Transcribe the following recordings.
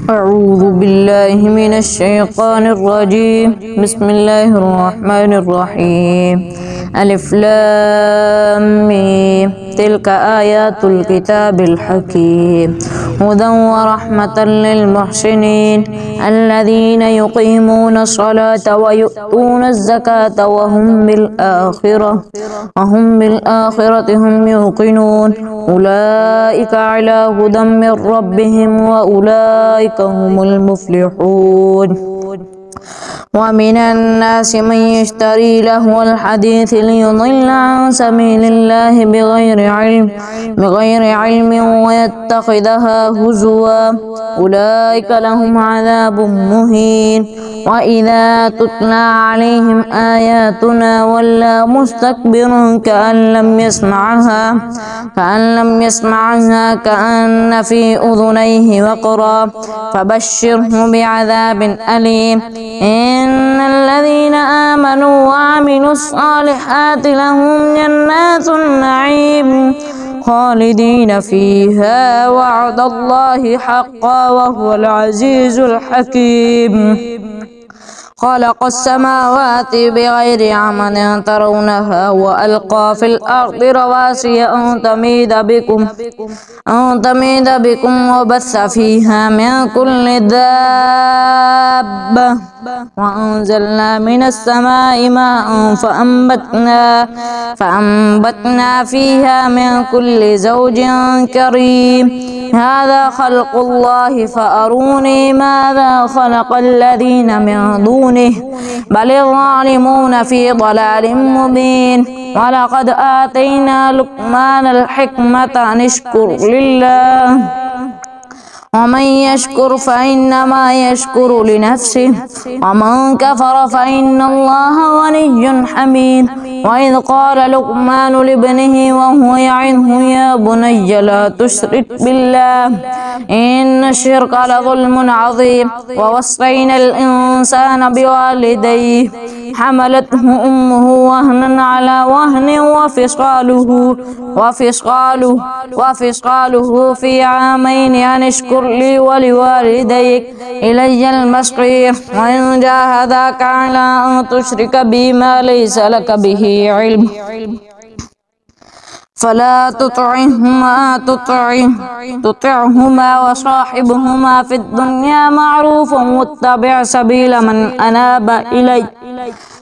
أعوذ بالله من الشيطان الرجيم. بسم الله الرحمن الرحيم. ألف لام ميم. تلك آيات الكتاب الحكيم هدى ورحمة للمحسنين الذين يقيمون الصلاة ويؤتون الزكاة وهم بالآخرة هم يوقنون أولئك على هدى من ربهم وأولئك هم المفلحون. ومن الناس من يشتري لهو الحديث ليضل عن سبيل الله بغير علم ويتخذها هزوا أولئك لهم عذاب مهين. وإذا تتلى عليهم آياتنا ولى مستكبرا كأن لم يسمعها كأن في أذنيه وقرا فبشره بعذاب أليم. إن الذين آمنوا وعملوا الصالحات لهم جنات النعيم خالدين فيها وعد الله حقا وهو العزيز الحكيم. خلق السماوات بغير عمد ترونها وألقى في الأرض رواسي أن تميد بكم وبث فيها من كل دابة وأنزلنا من السماء ماء فأنبتنا فيها من كل زوج كريم. هذا خلق الله فأروني ماذا خلق الذين من دونه بل الظالمون في ضلال مبين. ولقد آتينا لقمان الحكمة أن اشكر لله ومن يشكر فإنما يشكر لنفسه ومن كفر فإن الله غني حميد. وإذ قال لقمان لابنه وهو يعظه يا بني لا تشرك بالله إن الشرك لظلم عظيم. ووصينا الإنسان بوالديه حملته أمه وهنا على وهن وفصاله في عامين أن اشكر لي ولوالديك إلي المصير. وإن جاهداك على أن تشرك بي ما ليس لك به علم فلا تطعهما وصاحبهما في الدنيا معروفا واتبع سبيل من أناب إلي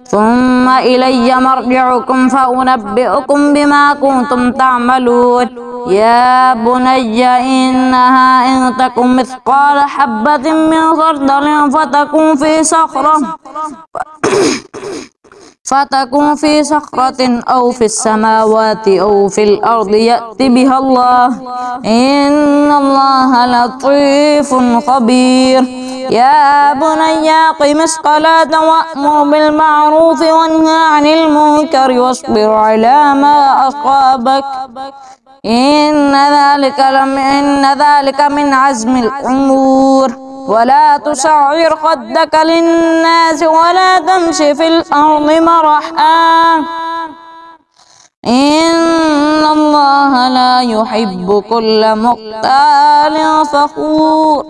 ثم إلي مرجعكم فأنبئكم بما كنتم تعملون. يا بني إنها إن تكن مثقال حبة من خردل فتكون في صخرة أو في السماوات أو في الأرض يأت بها الله إن الله لطيف خبير. يا بني أقم الصلاة وأمر بالمعروف وانهى عن المنكر واصبر على ما أصابك إن ذلك من عزم الأمور. ولا تسعر خدك للناس ولا تمش في الأرض مرحا إن الله لا يحب كل مختال فخور.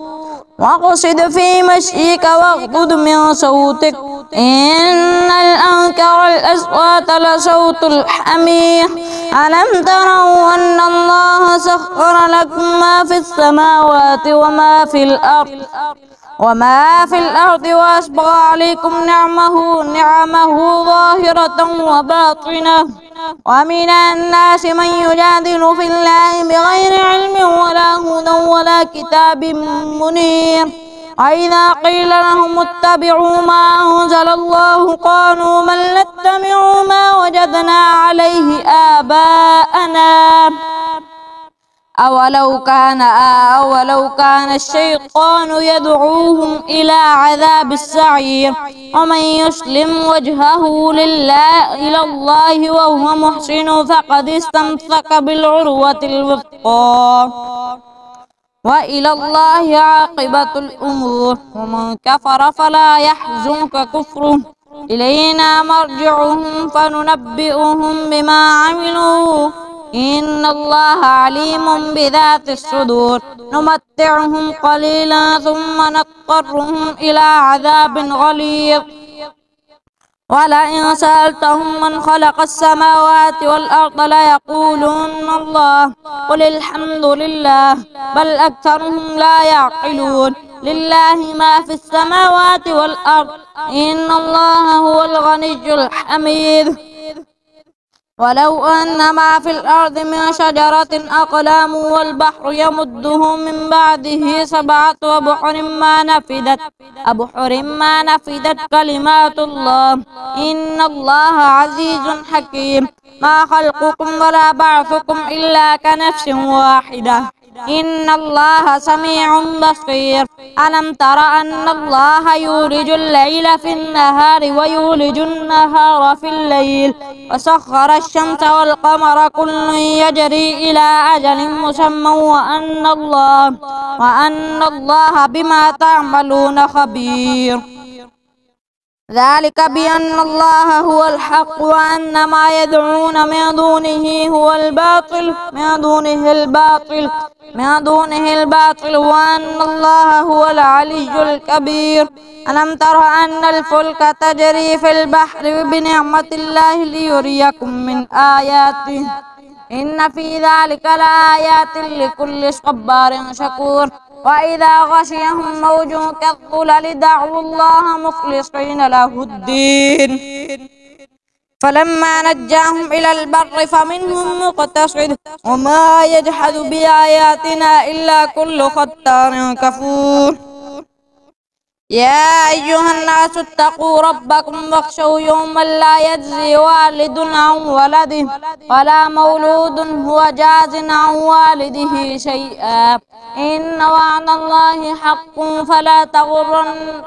واقصد في مشيك واغضض من صوتك إن الأنكر الأصوات لصوت الحمير. ألم تروا أن الله سخر لكم ما في السماوات وما في الأرض وأسبغ عليكم نعمه ظاهرة وباطنة. ومن الناس من يجادل في الله بغير علم ولا هدى ولا كتاب منير. وإذا قيل لهم اتبعوا ما أنزل الله قالوا بل نتبع ما وجدنا عليه آباءنا أولو كان الشيطان يدعوهم إلى عذاب السعير. ومن يسلم وجهه إلى الله وهو محسن فقد استمسك بالعروة الوثقى وإلى الله عاقبة الأمور. ومن كفر فلا يحزنك كفره إلينا مرجعهم فننبئهم بما عملوا إن الله عليم بذات الصدور نمتعهم قليلا ثم نضطرهم إلى عذاب غليظ ولئن سألتهم من خلق السماوات والأرض ليقولن الله قل الحمد لله بل أكثرهم لا يعقلون لله ما في السماوات والأرض إن الله هو الغني الحميد ولو أن ما في الأرض من شجرة أقلام والبحر يمده من بعده سبعة أبحر ما نفدت كلمات الله إن الله عزيز حكيم ما خلقكم ولا بعثكم إلا كنفس واحدة إن الله سميع بصير ألم تر أن الله يولج الليل في النهار ويولج النهار في الليل وسخر الشمس والقمر كل يجري إلى أجل مسمى وأن الله بما تعملون خبير ذلك بأن الله هو الحق وأن ما يدعون من دونه الباطل وأن الله هو العلي الكبير ألم تر أن الفلك تجري في البحر بنعمة الله ليريكم من آياته إن في ذلك لآيات لكل صبار شكور وإذا غشيهم موج كالظلل دعوا الله مخلصين له الدين فلما نجاهم إلى البر فمنهم مقتصد وما يجحد بآياتنا إلا كل ختار كفور يا أيها الناس اتقوا ربكم واخشوا يوما لا يجزي والد عن ولده ولا مولود هو جاز عن والده شيئا إن وعد الله حق فلا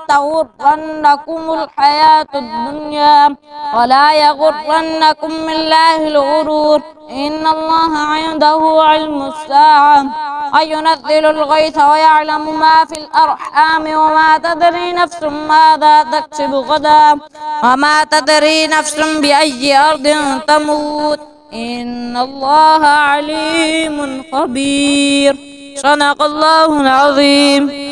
تغرنكم الحياة الدنيا ولا يغرنكم بالله الغرور إن الله عنده علم الساعة وينزل الغيث ويعلم ما في الأرحام وما تدري نفس ماذا تكسب غدا وما تدري نفس بأي أرض تموت إن الله عليم خبير صدق الله العظيم.